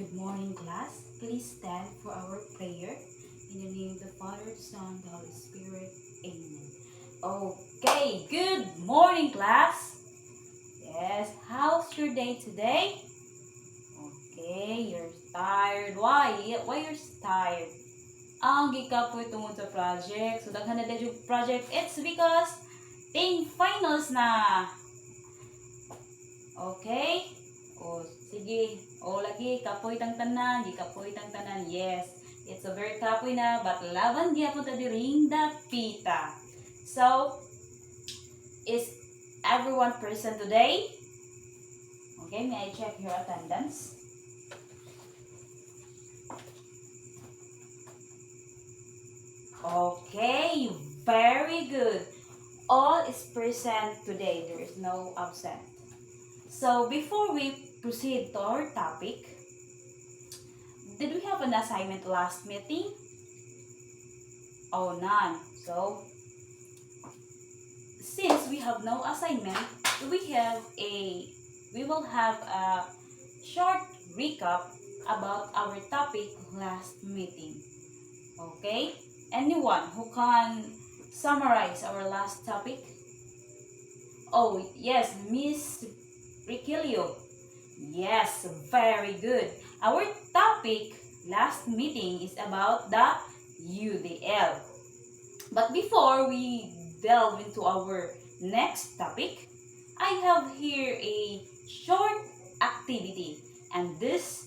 Good morning, class. Please stand for our prayer. In the name of the Father, the Son, the Holy Spirit. Amen. Okay, good morning, class. Yes, how's your day today? Okay, you're tired. Why? Why you're tired? Ang gikapoy tungod sa project. So, daghan na yung project. It's because ting finals na. Okay? O, sige. O, lagi, kapoy tang tanan. Di kapoy tang tanan. Yes. It's a very kapoy na, but laban di po ta diring dapita. So, is everyone present today? Okay, may I check your attendance? Okay, very good. All is present today. There is no absent. So, before we proceed to our topic, did we have an assignment last meeting? Oh, none. So, since we have no assignment, we will have a short recap about our topic last meeting. Okay? Anyone who can summarize our last topic? Oh, yes, Miss Riquelio. Yes, very good. Our topic last meeting is about the UDL. But before we delve into our next topic, I have here a short activity, and this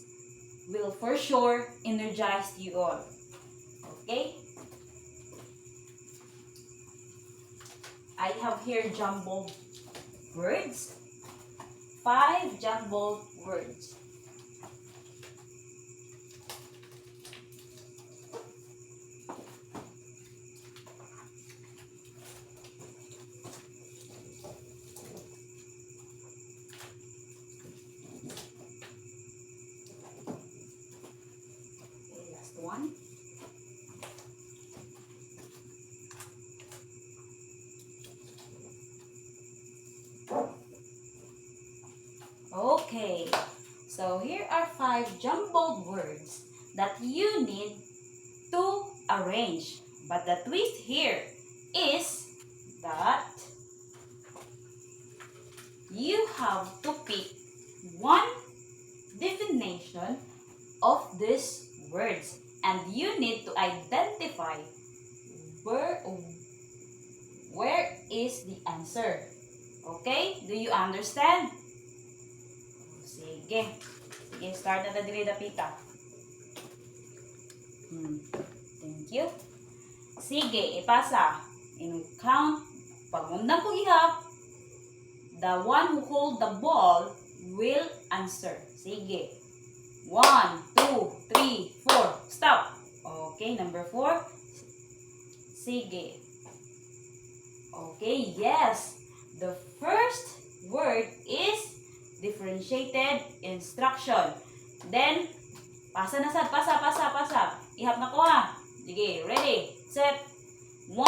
will for sure energize you all. Okay? I have here jumbled words. 5 jumbled words. Okay, last one. Okay, so here are 5 jumbled words that you need to arrange. But the twist here is that you have to pick one definition of these words, and you need to identify where is the answer. Okay? Do you understand? Sige. Sige, start na dili dapita. Thank you. Sige, ipasa. In count, pag undang ko ihap, the one who hold the ball will answer. Sige. 1, 2, 3, 4. Stop. Okay, number 4. Sige. Okay, yes. The first word is differentiated instruction. Then, pasa na sad, pasa. Ihap na ko ha. Sige, ready, set. 1,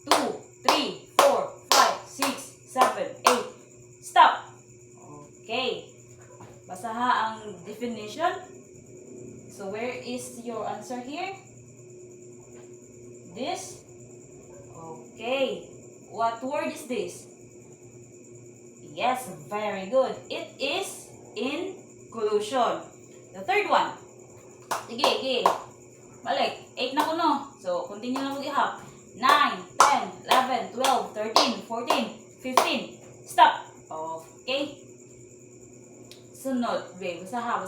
2, 3, 4, 5, 6, 7, 8. Stop. Okay. Basa ha ang definition. So, where is your answer here? This? Okay. What word is this? Yes, very good. It is inclusion. The third one. Sige. Balik. 8 na ko no. So, continue na mag-ihap. 9, 10, 11, 12, 13, 14, 15. Stop. Okay. Sunod. Be, basa ha.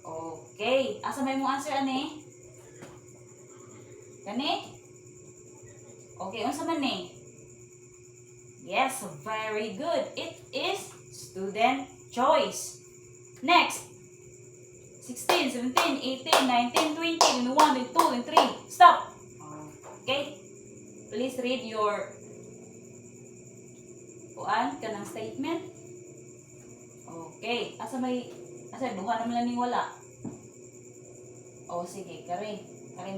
Okay. Asa may mong answer, ane? Kani? Okay, unsa man ni? Yes, very good. It is student choice. Next. 16, 17, 18, 19, 20, 21, 22, 23. Stop. Okay. Please read your kanang statement. Okay. Asa duha naman lang ni wala. Sige, kare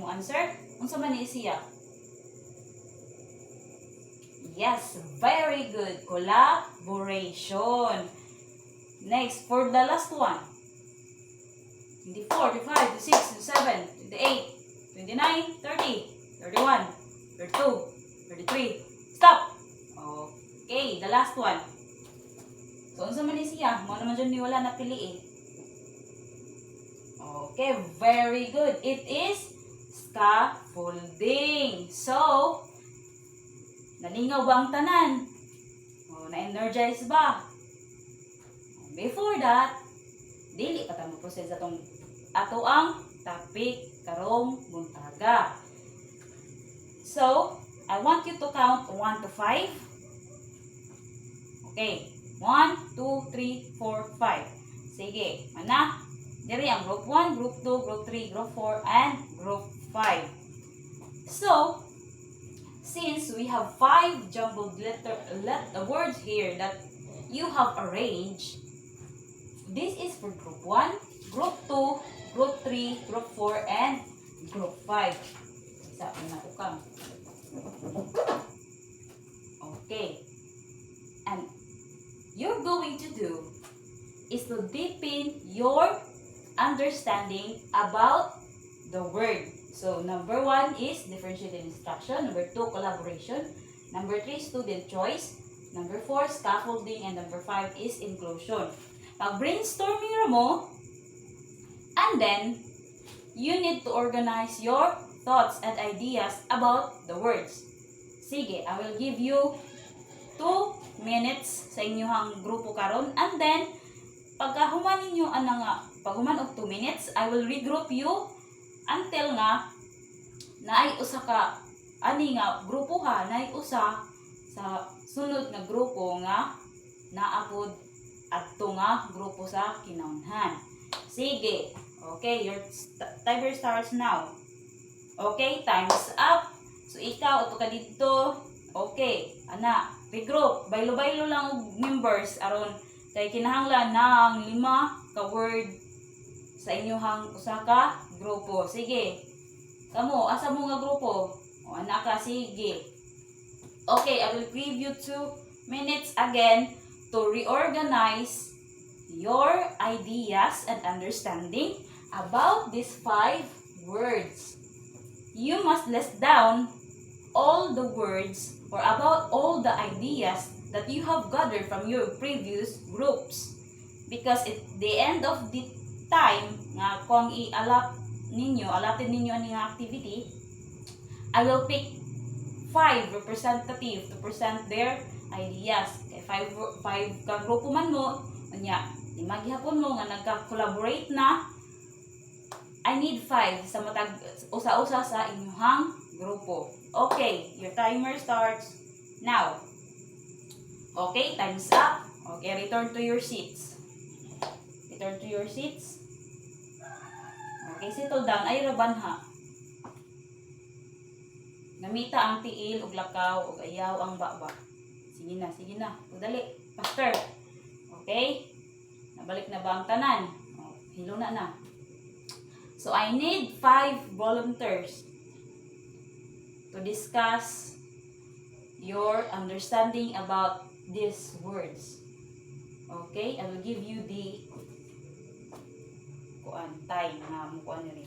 mo answer. Unsa man ni siya? Yes, very good. Collaboration. Next, for the last one. 24, 25, 26, 27, 28, 29, 30, 31, 32, 33. Stop! Okay, the last one. So, unsa man ni siya? Mo naman dyan ni wala na pili eh. Okay, very good. It is scaffolding. So, nalingaw ba ang tanan? Na-energize ba? Before that, dili pa ta mo proceed sa tong ato ang topic karong buntaga. So, I want you to count 1 to 5. Okay. 1, 2, 3, 4, 5. Sige. Mana? Diri ang group 1, group 2, group 3, group 4, and group 5. So, since we have 5 jumbled words here that you have arranged, this is for group 1, group 2, group 3, group 4, and group 5. Isa, ukang. Okay. And you're going to do is to deepen your understanding about the word. So, number 1 is differentiated instruction. Number 2, collaboration. Number 3, student choice. Number 4, scaffolding. And number 5 is inclusion. Pag-brainstorming mo, and then, you need to organize your thoughts and ideas about the words. Sige, I will give you 2 minutes sa inyong grupo karon, and then pagka human ninyo pag human og 2 minutes, I will regroup you until nga naay usa ka ani nga grupo ha, naay usa sa sunod nga grupo nga naapod adto nga grupo sa kinahanglan. Sige. Okay, your timer starts now. Okay, time's up. So ikaw ato ka dito. Okay, ana, regroup. Baylo-baylo lang og members aron kay kinahanglan ng 5 ka word sa inyohang usa ka grupo. Sige. Kamo, asa mo nga grupo? O ana ka, sige. Okay, I will give you 2 minutes again to reorganize your ideas and understanding about these 5 words. You must list down all the words or about all the ideas that you have gathered from your previous groups. Because at the end of the time nga kung allotted ninyo ang activity, I will pick 5 representative to present their ideas. Kay 5 ka grupo man mo, unya, di maghihapon mo nga nagka-collaborate na, I need 5 sa matag usa-usa sa inyong grupo. Okay, your timer starts now. Okay, time's up. Okay, return to your seats. Return to your seats. Okay, settle down. Ay, raban ha. Namita ang tiil, ug lakaw, ug ayaw ang baba. Sige na, sige na. Udali, faster. Okay? Nabalik na ba ang tanan? Oh, hilo na. So, I need 5 volunteers to discuss your understanding about these words. Okay? I will give you the time na mukuan nila.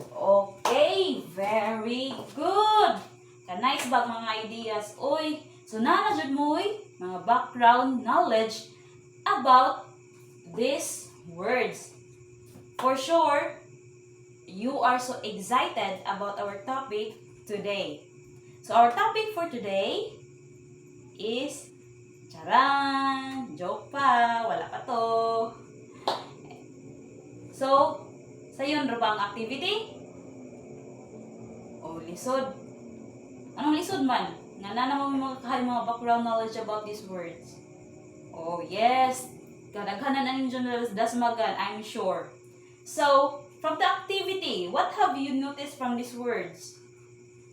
Okay, very good. Nice ba mga ideas? Oy, so nanajud mo mga background knowledge about these words. For sure, you are so excited about our topic today. So our topic for today is charan, joke pa, wala pa to. So, sayon ra ba ang activity? O lisod. Anong lisod man? Nga na naman mga background knowledge about these words. Oh yes, kadaghanan na ninyo dasmagan, I'm sure. So, from the activity, what have you noticed from these words?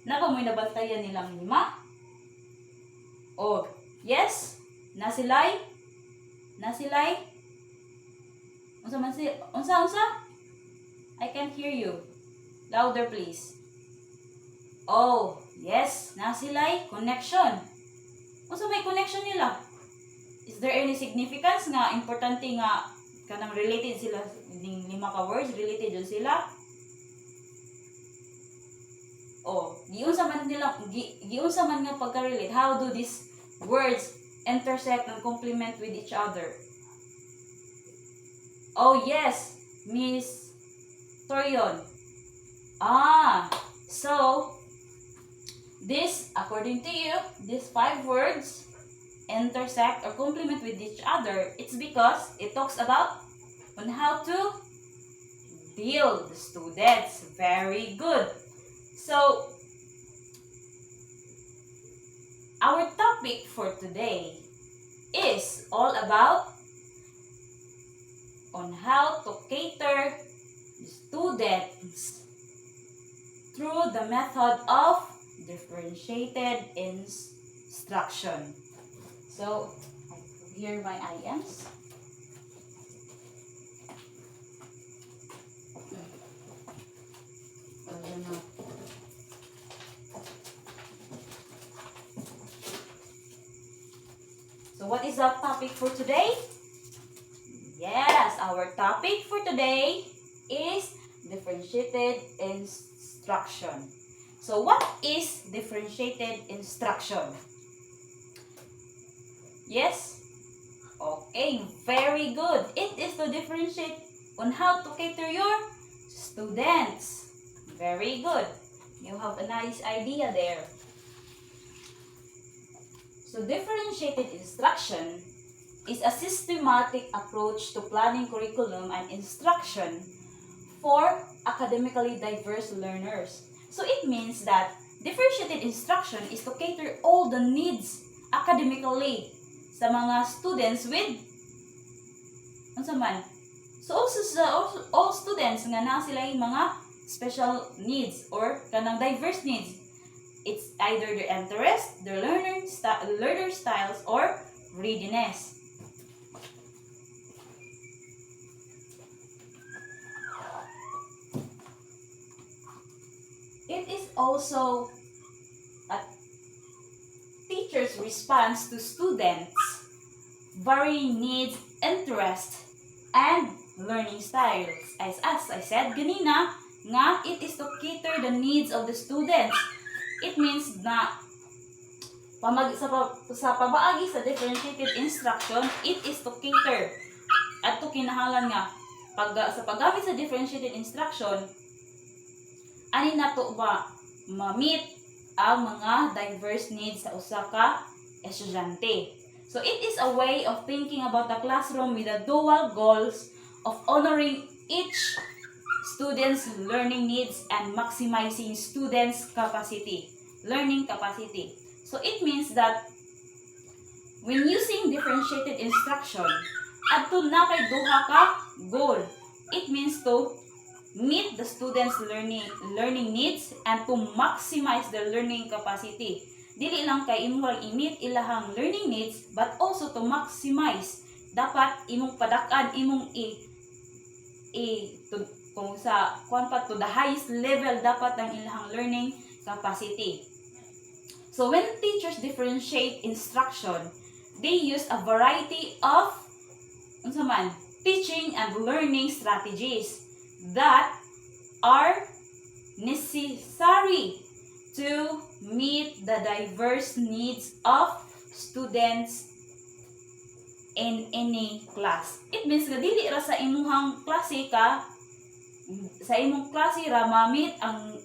Naba mo'y nabantayan nilang 5? Oh, yes? Nasilay? Unsa? I can't hear you. Louder please. Oh, yes, na sila'y connection. Unsa may connection nila? Is there any significance nga importante nga kanang related sila ning lima ka words related jud sila? Oh, giunsa man nga pagka-relate? How do these words intersect and complement with each other? Oh, yes, Miss Torion. So this, according to you, these 5 words intersect or complement with each other. It's because it talks about on how to build the students. Very good. So, our topic for today is all about on how to cater the students through the method of differentiated instruction. So, here my IMs. So, what is our topic for today? Yes, our topic for today is differentiated instruction. So, what is differentiated instruction? Yes? Okay, very good. It is to differentiate on how to cater your students. Very good. You have a nice idea there. So, differentiated instruction is a systematic approach to planning curriculum and instruction for academically diverse learners. So it means that differentiated instruction is to cater all the needs academically sa mga students with unsa man. So also sa all students nga na sila yung mga special needs or kanang diverse needs. It's either their interest, their learner styles, or readiness. It is also a teacher's response to students' varying needs, interests, and learning styles. As I said ganina, nga it is to cater the needs of the students. It means na sa pabaagi sa differentiated instruction, it is to cater at to kinahanglan nga sa paggamit sa differentiated instruction, ani nato ba ma-meet ang mga diverse needs sa usa ka estudyante. So it is a way of thinking about the classroom with the dual goals of honoring each students' learning needs and maximizing students' learning capacity. So it means that when using differentiated instruction, adto na kay duha ka goal. It means to meet the students' learning needs and to maximize their learning capacity. Dili lang kay imo lang i-meet ilahang learning needs, but also to maximize. Dapat imong padakan, imong to the highest level dapat ang ilahang learning capacity. So when teachers differentiate instruction, they use a variety of teaching and learning strategies that are necessary to meet the diverse needs of students in any class. It means nga dili ra sa imong klase ra ma-meet ang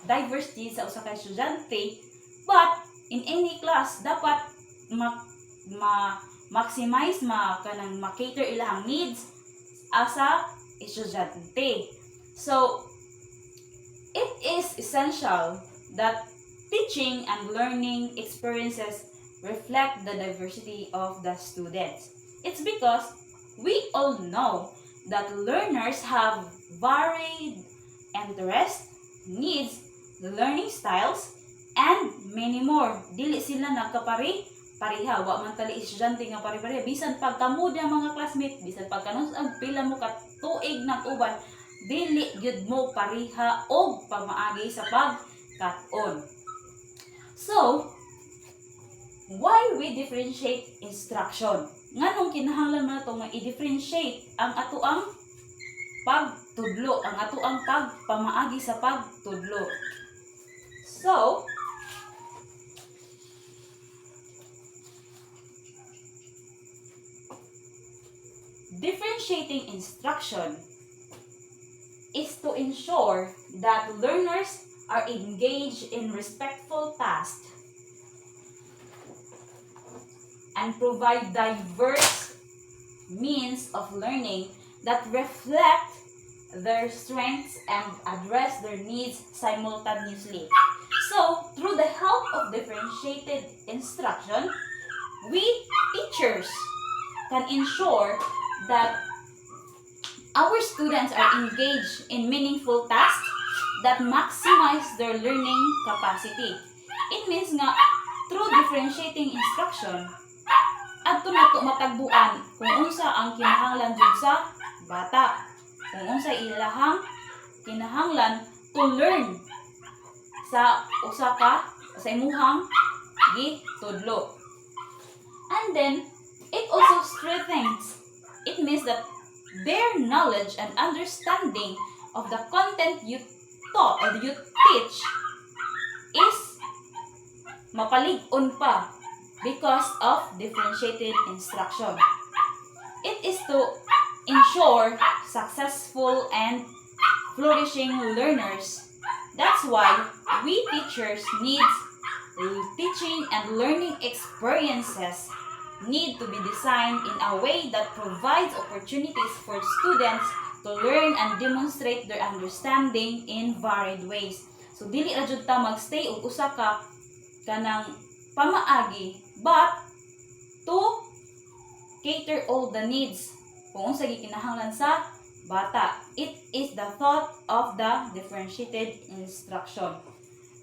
diversity sa usa ka estudyante, but in any class dapat maximize ma-cater ilang needs asa estudyante. So it is essential that teaching and learning experiences reflect the diversity of the students. It's because we all know that learners have varied interests, needs, learning styles, and many more. Dili sila nagkapari-pariha. Wa man tali estudyante nga pari-pariha. Bisan pagkamud ang mga classmate, bisan pagkanus ang pila mo ka tuig ng uban, dili gyud mo pariha og pamaagi sa pagkat-on. So, why we differentiate instruction? Nganong kinahanglan man nato nga i-differentiate ang atoang pagtudlo, ang atoang pagpamaagi sa pagtudlo. So, differentiating instruction is to ensure that learners are engaged in respectful tasks and provide diverse means of learning that reflect their strengths and address their needs simultaneously. So, through the help of differentiated instruction, we teachers can ensure that our students are engaged in meaningful tasks that maximize their learning capacity. It means nga, through differentiating instruction, adto nato matagbuan kung unsa ang kinahanglan jud sa bata, kung unsa ilahang kinahanglan to learn sa sa imuhang gitudlo. And then it also strengthens, it means that their knowledge and understanding of the content you taught or you teach is mapalig-on pa because of differentiated instruction. It is to ensure successful and flourishing learners. That's why we teachers need teaching and learning experiences need to be designed in a way that provides opportunities for students to learn and demonstrate their understanding in varied ways. So dili ra jud ta magstay og usa ka kanang pamaagi, but to cater all the needs kung unsa gikinahanglan sa bata. It is the thought of the differentiated instruction.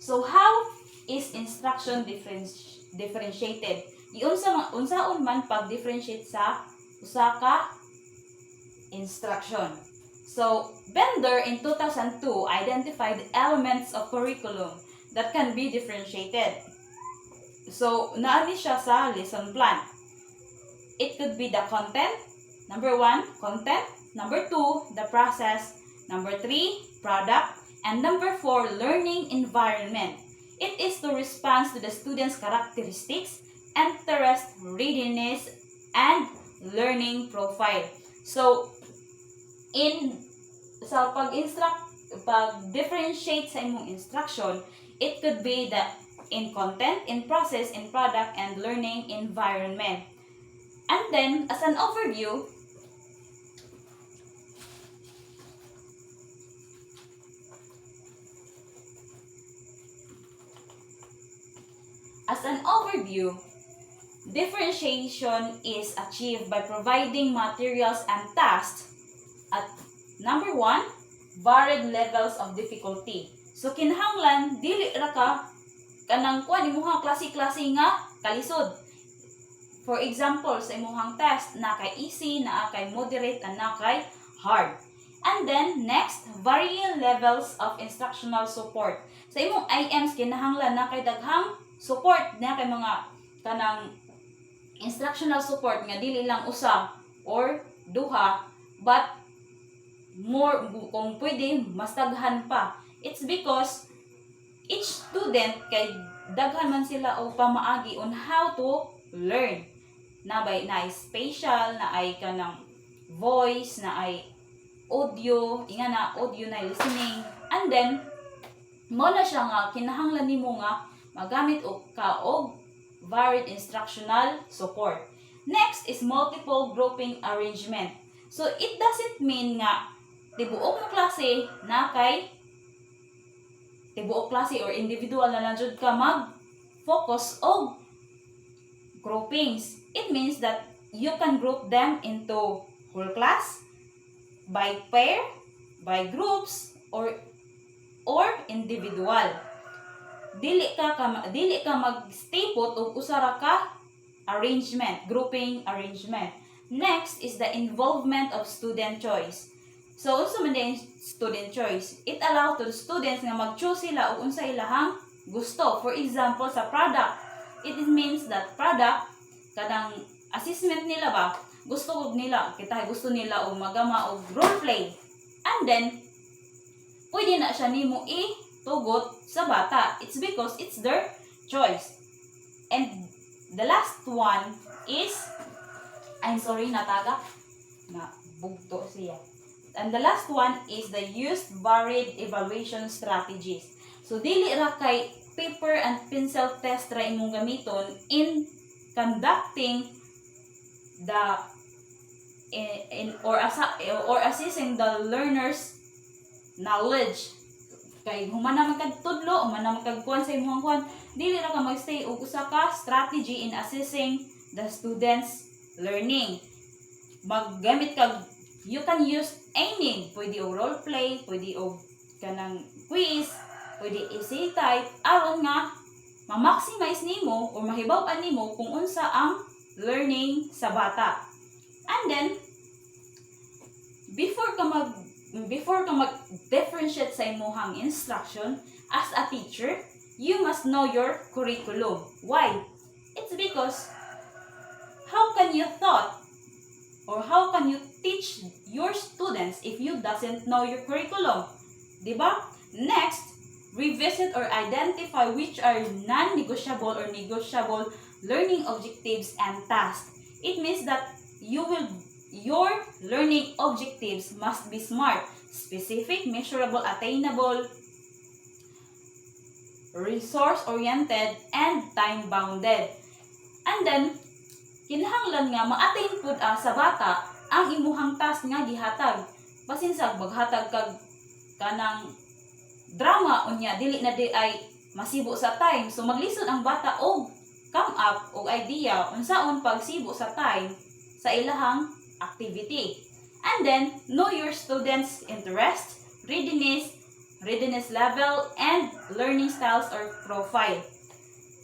So how is instruction differentiated? Unsaon man pag-differentiate sa usa ka instruction. So, Bender in 2002 identified elements of curriculum that can be differentiated. So, naani siya sa lesson plan. It could be the content. Number 1, content. Number 2, the process. Number 3, product. And number 4, learning environment. It is to respond to the student's characteristics, interest, readiness, and learning profile. So, pag-differentiate sa imong instruction, it could be the in content, in process, in product, and learning environment. And then, as an overview, differentiation is achieved by providing materials and tasks at number 1, varied levels of difficulty. So kinahanglan dili ra ka kanang kuan imong klase-klase nga kalisod. For example, sa imong test na kay easy, na kay moderate, and na kay hard. And then next, varying levels of instructional support. Sa imong IMs kinahanglan na kay daghang support na kay mga kanang instructional support nga dili lang usa or duha, but more, kung pwede mas daghan pa. It's because each student kay daghan man sila og pamaagi on how to learn. Na spatial, na ay kanang voice, na ay audio, inga na audio na listening. And then mo na siya nga kinahanglan nimo nga magamit og varied instructional support. Next is multiple grouping arrangement. So it doesn't mean nga tibuok mo klase na kay tibuok klase or individual na lang jud ka mag-focus og groupings. It means that you can group them into whole class, by pair, by groups, or individual. Dili ka mag-stay put og usa ra ka arrangement, grouping arrangement. Next is the involvement of student choice. So, unsa man din student choice? It allows to the students nga mag-choose sila og unsa ilahang gusto. For example, sa product, it means that product, kadang assessment nila ba, gusto nila, kita gusto nila og magama og role play. And then, pwede na siya nimo itugot sa bata. It's because it's their choice. And the last one is, I'm sorry, nataga, na bugto siya. And the last one is the use varied evaluation strategies. So, dili ra kay paper and pencil test ra imong gamiton in conducting the or assessing the learner's knowledge. Kay humana man kag tudlo, humana man kag kuan sa imong kuan, dili ra ka magstay og usa ka strategy in assessing the students' learning. Maggamit kag, you can use any, pwede og role play, pwede og kanang quiz, pwede essay type, aron nga ma-maximize nimo or mahibaw-an nimo kung unsa ang learning sa bata. And then before ka mag-differentiate sa imong instruction as a teacher, you must know your curriculum. Why? It's because how can you teach your students if you doesn't know your curriculum? Diba? Next, revisit or identify which are non-negotiable or negotiable learning objectives and tasks. It means that your learning objectives must be SMART: specific, measurable, attainable, resource-oriented, and time-bounded. And then, kinahanglan nga ma-attain pud sa bata ang imuhang task nga gihatag. Basin sa maghatag kag kanang drama unya dili na di ay masibo sa time. So maglisod ang bata og come up og idea unsaon pagsibo sa time sa ilahang activity. And then know your students' interest, readiness level, and learning styles or profile.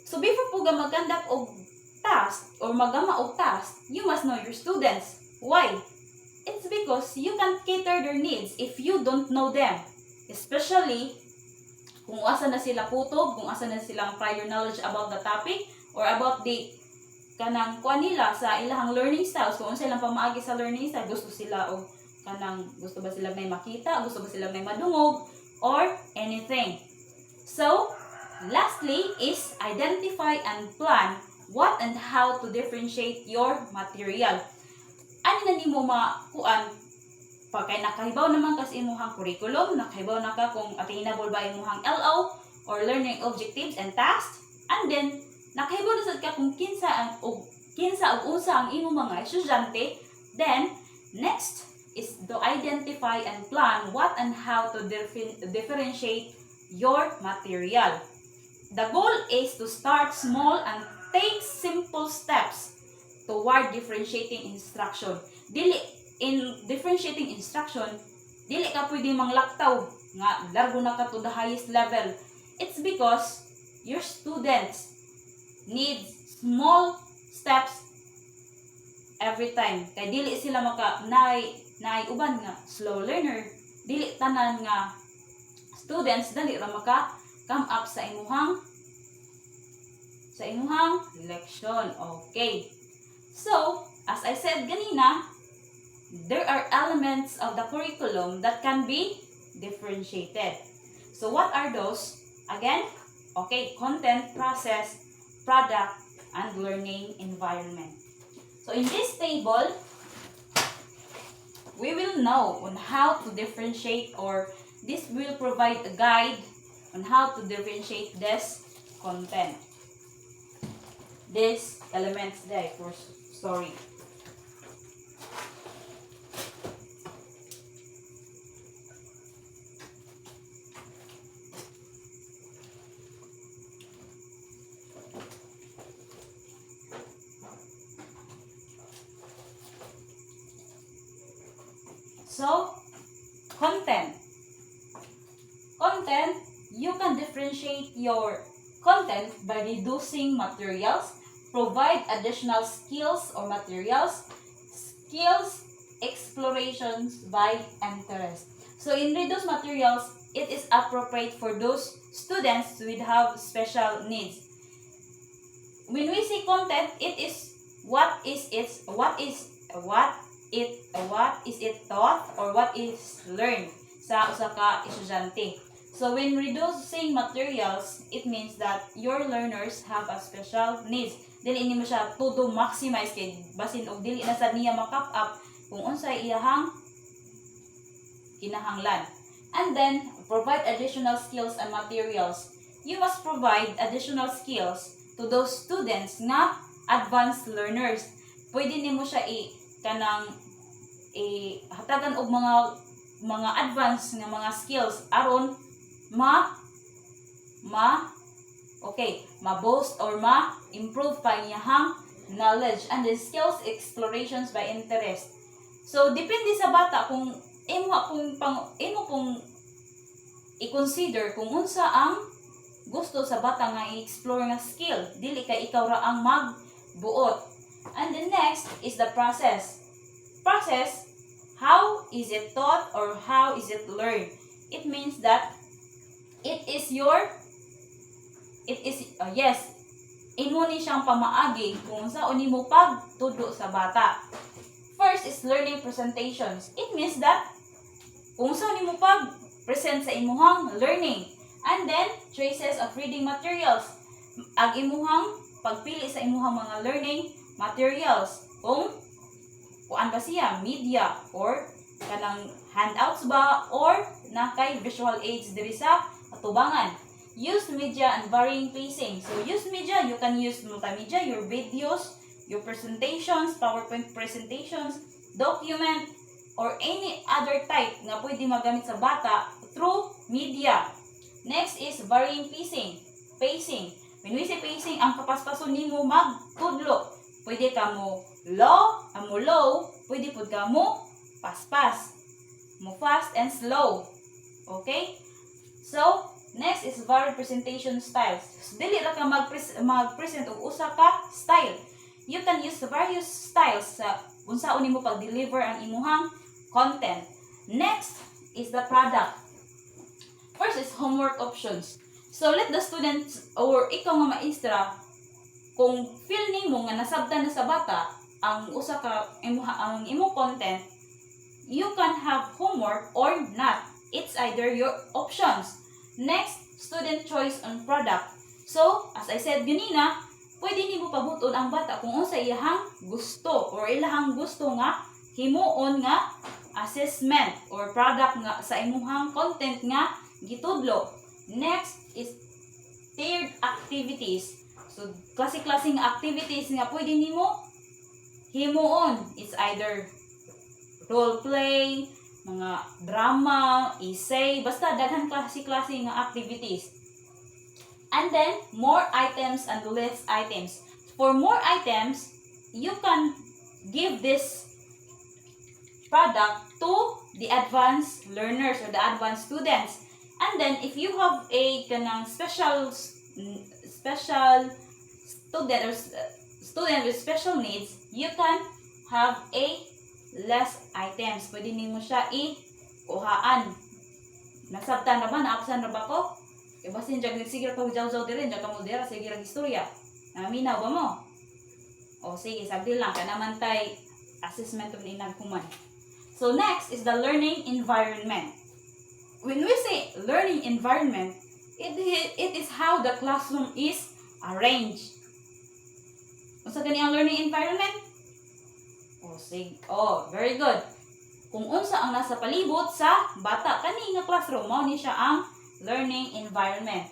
So before po ga mag-conduct og task or magama og task, you must know your students. Why? It's because you can't cater their needs if you don't know them. Especially kung asa na sila kutob, kung asa na silang prior knowledge about the topic or about the kanang kuan nila sa ilahang learning styles, kung unsa silang pamaagi sa learning style, gusto ba sila may makita, gusto ba sila may madungog, or anything. So, lastly is identify and plan what and how to differentiate your material. Ano na nimo makuan pagkay nakahibaw naman kasi imuhang curriculum, nakahibaw na ka kung attainable ba imuhang LO or learning objectives and tasks, and then nakahibaw na sad ka kung kinsa og usa ang imong mga estudyante. Then next is to identify and plan what and how to differentiate your material. The goal is to start small and take simple steps toward differentiating instruction. In differentiating instruction, dili ka pwede manglaktaw nga largo na ka to the highest level. It's because your students need small steps every time. Kay dili sila uban nga slow learner, dili tanan nga students dali ra maka come up sa imuhang leksyon. Okay. So, as I said ganina, there are elements of the curriculum that can be differentiated. So, what are those? Again, okay, content, process, product, and learning environment. So, in this table, we will know on how to differentiate, or this will provide a guide on how to differentiate this content. These elements there, sorry. So, content. You can differentiate your content by reducing materials, provide additional skills or materials, skills explorations by interest. So in reduced materials, it is appropriate for those students who have special needs. When we say content, it is what is it taught or what is learned sa usa ka estudyante. So when reducing materials, it means that your learners have a special needs. Dili nimo siya todo maximize kay basin og dili na sad niya makap up kung unsay iyahang kinahanglan. And then provide additional skills and materials. You must provide additional skills to those students nga advanced learners. Pwede nimo siya hatagan og mga advanced nga mga skills aron ma-boast or ma-improve pa iyahang knowledge and the skills explorations by interest. So depende sa bata kung imo pong i-consider kung unsa ang gusto sa bata nga i-explore nga skill, dili kay ikaw ra ang magbuot. And the next is the process. How is it taught or how is it learned? It means that imo ni siyang pamaagi kung saan nimo pagtudlo sa bata. First is learning presentations. It means that kung saan nimo pag-present sa imuhang learning. And then, choices of reading materials. Ang imuhang pagpili sa imuhang mga learning materials. Kung kuan ba siya, media, or kanang handouts ba, or na kay visual aids diri sa atubangan. Use media and varying pacing. So, use media, you can use multimedia, your videos, your presentations, PowerPoint presentations, document, or any other type nga pwede magamit sa bata through media. Next is varying pacing. When we say pacing, ang kapaspason nimo magtudlo. Pwede ka mo low, pwede pud ka mo paspas, mo fast and slow. Okay? So, next is varied presentation styles. Dili ra ka mag-present og usa ka style. You can use various styles sa unsaon nimo pag-deliver ang imuhang content. Next is the product. First is homework options. So let the students or ikaw nga maestra, kung feel nimo nga nasabtan na sa bata ang usa ka ang imo content, you can have homework or not. It's either your options. Next, student choice on product. So, as I said ganina, pwede nimo pabuton ang bata kung unsa iyahang gusto or ilahang gusto nga himuon nga assessment or product nga sa imuhang content nga gitudlo. Next is tiered activities. So, klase-klaseng activities nga pwede nimo himuon. It's either role play, mga drama, essay, basta daghan klase-klase nga activities. And then, more items and less items. For more items, you can give this product to the advanced learners or the advanced students. And then, if you have a kanang special student or student with special needs, you can have a less items. Pwede nimo siya i-kuhaan. Nasabtan na ba? Naapsan na ba ko? Basin dyan, sige ka hujaw-jaw din, dyan ka mo dira, sige lang istorya. Naminaw ba mo? O sige, sabi lang, ka naman tay assessment of inagkuman. So next is the learning environment. When we say learning environment, it is how the classroom is arranged. Unsa gani ang learning environment? Sige. Very good. Kung unsa ang nasa palibot sa bata kani nga classroom, mao ni siya ang learning environment.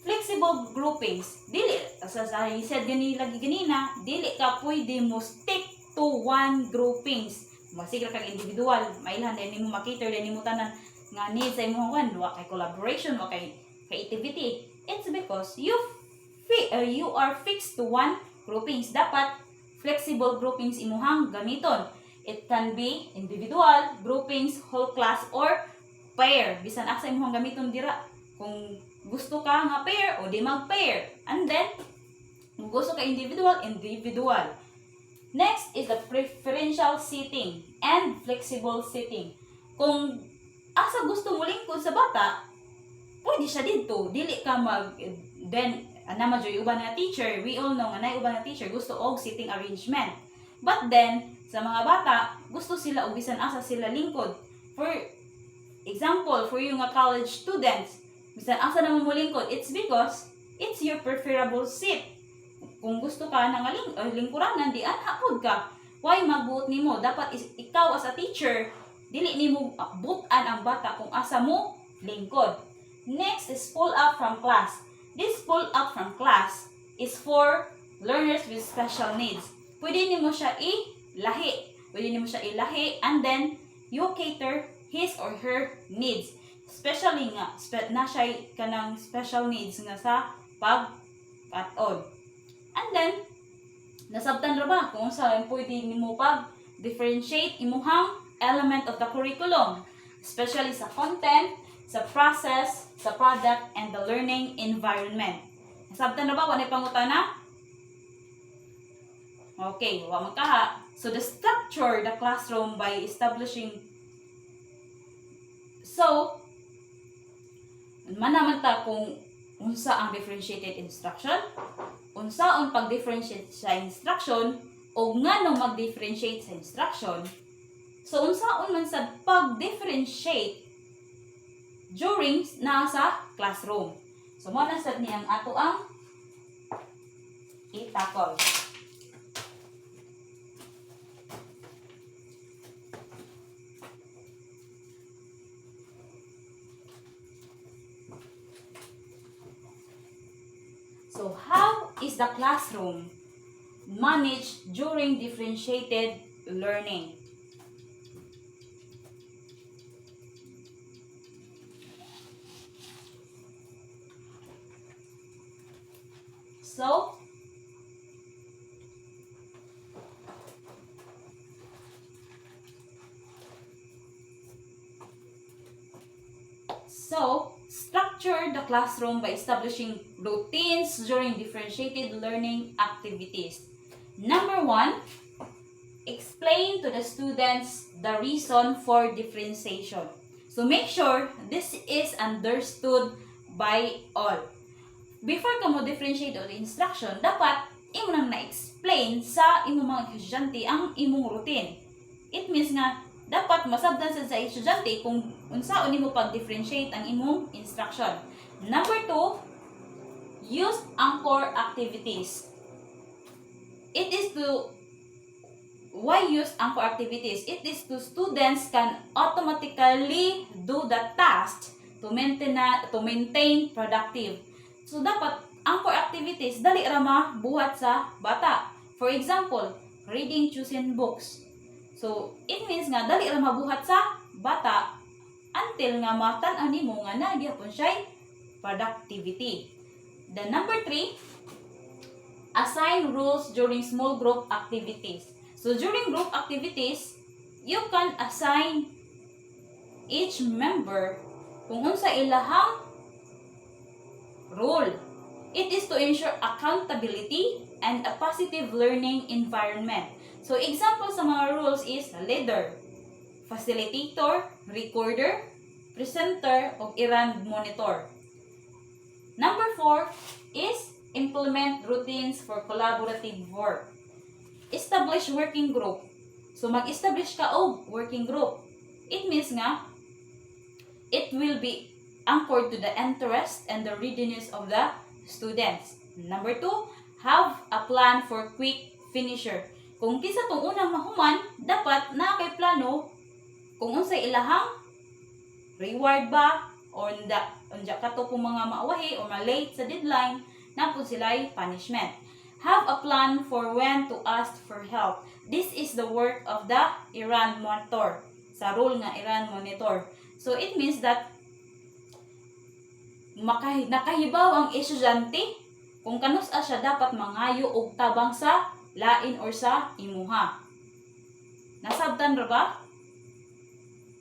Flexible groupings. Dili sa I said ganina, dili ka pwede mo stick to one groupings. Masigla kag individual, mailhan din nimo makiter din nimo tanan nga need sa imong kan, wa kay collaboration, wa kay creativity. It's because you are fixed to one groupings. Dapat flexible groupings imuhang gamiton. It can be individual, groupings, whole class, or pair. Bisan asa imuhang gamiton dira. Kung gusto ka nga pair, o di mag-pair. And then, kung gusto ka individual, individual. Next is the preferential inertial sitting and flexible sitting. Kung asa gusto mo lingkod sa bata, pwede siya dito. Dili ka then anama joy uban nga teacher, we all know nga nay uban nga teacher gusto og sitting arrangement. But then sa mga bata, gusto sila og bisan asa sila lingkod. For example, for you nga college students, bisan asa na mo lingkod, it's because it's your preferable seat. Kung gusto ka nga lingkuranan, di hapod ka. Why magbuot nimo? Dapat ikaw as a teacher, dili nimo butan ang bata kung asa mo lingkod. Next is pull up from class. This pull up from class is for learners with special needs. Pwede nimo siya ilahi. And then you cater his or her needs. Especially nga na siya kanang special needs nga sa pag-at-on. And then nasabtan ra ba kung saan pwede nimo pag-differentiate imuhang element of the curriculum, especially sa content, sa process, sa product, and the learning environment. Nasabtan ra ba? Wanay pangutana? Okay, wa magkaha. So the structure the classroom by establishing. So manaman ta kung unsa ang differentiated instruction, unsaon pag-differentiate sa instruction, o nganong mag-differentiate sa instruction. So unsaon man sa pag-differentiate during nasa classroom. So mo na sad niyang ato ang i-tackle. So how is the classroom managed during differentiated learning? So, structure the classroom by establishing routines during differentiated learning activities. Number 1, explain to the students the reason for differentiation. So, make sure this is understood by all. Before ka mo differentiate o instruction, dapat imo nang na-explain sa imong mga estudyante ang imong routine. It means nga, dapat masabdan sa estudyante kung unsaon nimo pag-differentiate ang imong instruction. Number 2, use anchor activities. It is to Why use anchor activities? It is to students can automatically do the task to maintain productive. So dapat anchor activities dali ra mabuhat sa bata. For example, reading chosen books. So it means nga dali ra mabuhat sa bata until nga matan-an nimo nga nagyapon siya productivity. The number 3, assign rules during small group activities. So during group activities, you can assign each member kung unsa ilahang role. It is to ensure accountability and a positive learning environment. So example sa mga rules is leader, facilitator, recorder, presenter, o errand monitor. Number 4 is implement routines for collaborative work. Establish working group. So mag-establish ka og working group. It means nga it will be anchored to the interest and the readiness of the students. Number 2, have a plan for quick finisher. Kung kisa tong unang mahuman, dapat na kay plano kung unsay ilahang reward ba or unda kato kung mga maawahi or ma-late sa deadline, na po sila'y punishment. Have a plan for when to ask for help. This is the work of the errand monitor. Sa role nga errand monitor. So it means that nakahibaw ang estudyante kung kanus-a siya dapat mangayo og tabang sa lain or sa imuha. Nasabtan ra ba?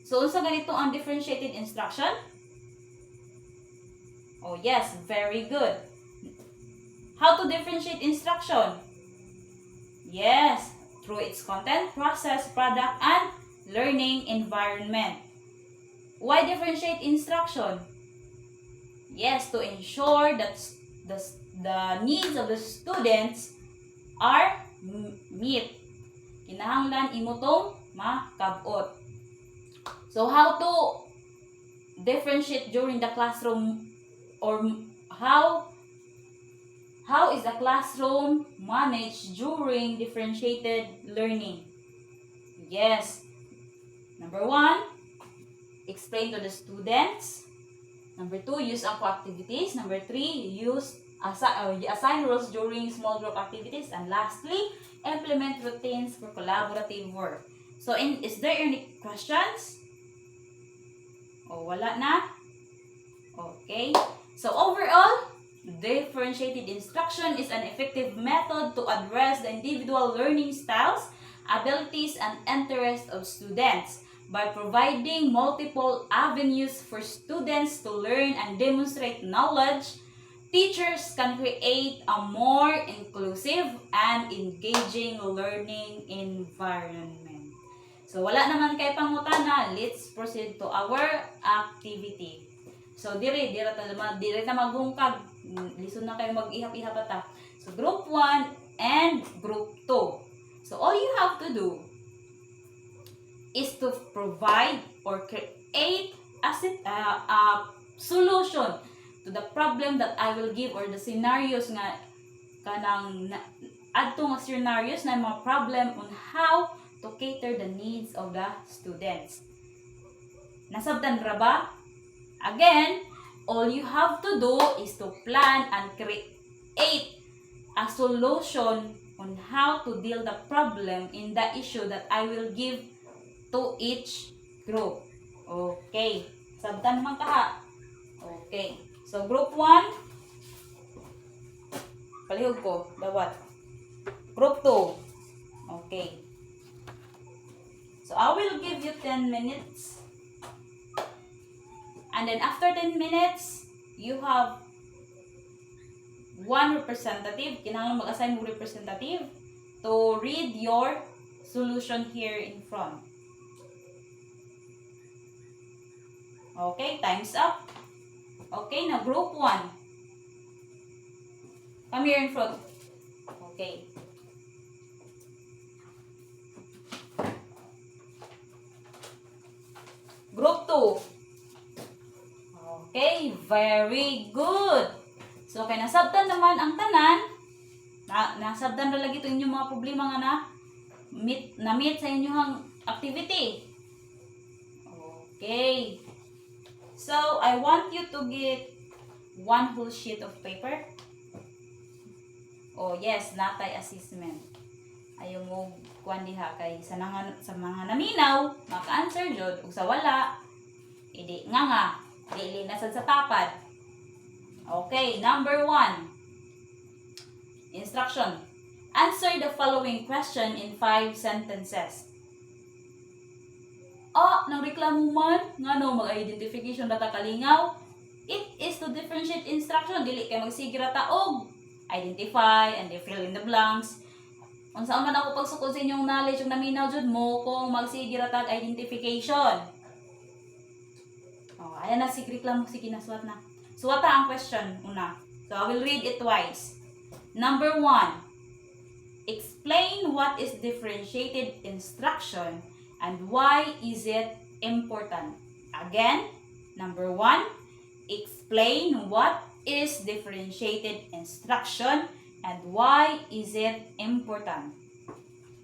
So unsa ganito ang differentiated instruction? Oh yes, very good. How to differentiate instruction? Yes, through its content, process, product, and learning environment. Why differentiate instruction? Yes, to ensure that the needs of the students are meet. Kinahanglan imo tong makabot. So how to differentiate during the classroom, or how is the classroom managed during differentiated learning? Yes. Number 1, explain to the students. Number 2, use activities. Number 3, assign roles during small group activities. And lastly, implement routines for collaborative work. So, is there any questions? Wala na? Okay. So, overall, differentiated instruction is an effective method to address the individual learning styles, abilities, and interests of students. By providing multiple avenues for students to learn and demonstrate knowledge, teachers can create a more inclusive and engaging learning environment. So, wala naman kay pangutana. Let's proceed to our activity. So, dire ta maghungkag. Listen na kayo mag-ihap-ihap ata. So, group 1 and group 2. So, all you have to do is to provide or create a solution to the problem that I will give, or the scenarios nga kanang adto nga scenarios na mga problem on how to cater the needs of the students. Nasabtan ra ba? Again, all you have to do is to plan and create a solution on how to deal the problem in the issue that I will give to each group. Okay. Sabtan man ka. Okay. So, group 1. Palihog ko. Dawat. Group 2. Okay. So, I will give you 10 minutes. And then, after 10 minutes, you have one representative. Kinahanglan mag-assign mo representative to read your solution here in front. Okay, time's up. Okay, now group 1. Come here in front. Okay. Group 2. Okay, very good. So, kay nasabtan naman ang tanan. Nasabtan na lagi ito inyong mga problema nga na-meet sa inyong activity. Okay. So, I want you to get one whole sheet of paper. Yes, natay assessment. Ayaw mo kuan diha kay sa mga naminaw, maka-answer jud, ug sa wala, idi nga, dili na sad sa tapad. Okay, number 1. Instruction. Answer the following question in 5 sentences. Nang reklamo man, mag-identification data kalingaw. It is to differentiate instruction. Dili kay magsige ra ta og identify and fill in the blanks. Unsa man ako pagsukod sa inyong knowledge ug naminaw jud mo kung magsige ra ta identification. Ayan na sige reklamo, sige na suwat na. Suwata ang question una. So I will read it twice. Number 1. Explain what is differentiated instruction and why is it important? Again, number 1, explain what is differentiated instruction and why is it important.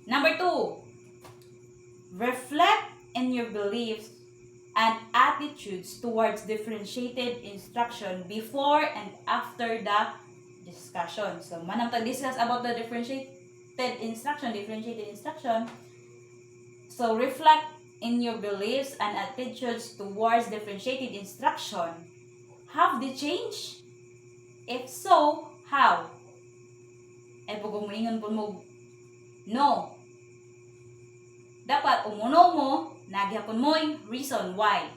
Number 2, reflect in your beliefs and attitudes towards differentiated instruction before and after the discussion. So, manang tag-discuss about the differentiated instruction. So, reflect in your beliefs and attitudes towards differentiated instruction. Have they changed? If so, how? Pag-umingon po mo, no. Dapat umuno mo, nagyapon mo yung reason why.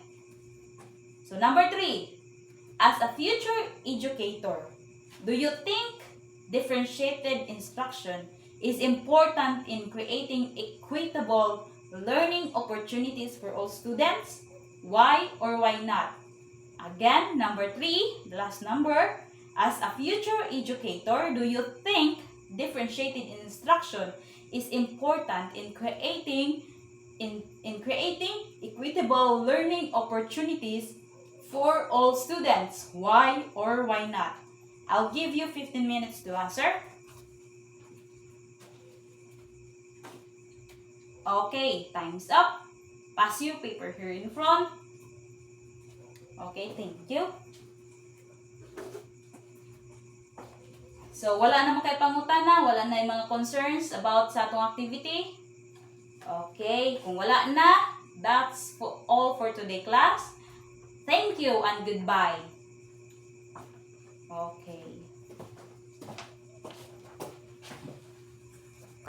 So, number 3. As a future educator, do you think differentiated instruction is important in creating equitable learning opportunities for all students? Why or why not? Again, number 3, the last number. As a future educator, do you think differentiated instruction is important in creating equitable learning opportunities for all students? Why or why not? I'll give you 15 minutes to answer. Okay, time's up. Pass your paper here in front. Okay, thank you. So, wala naman kayo pangutana, wala na yung mga concerns about sa atong activity. Okay, kung wala na, that's all for today class. Thank you and goodbye. Okay.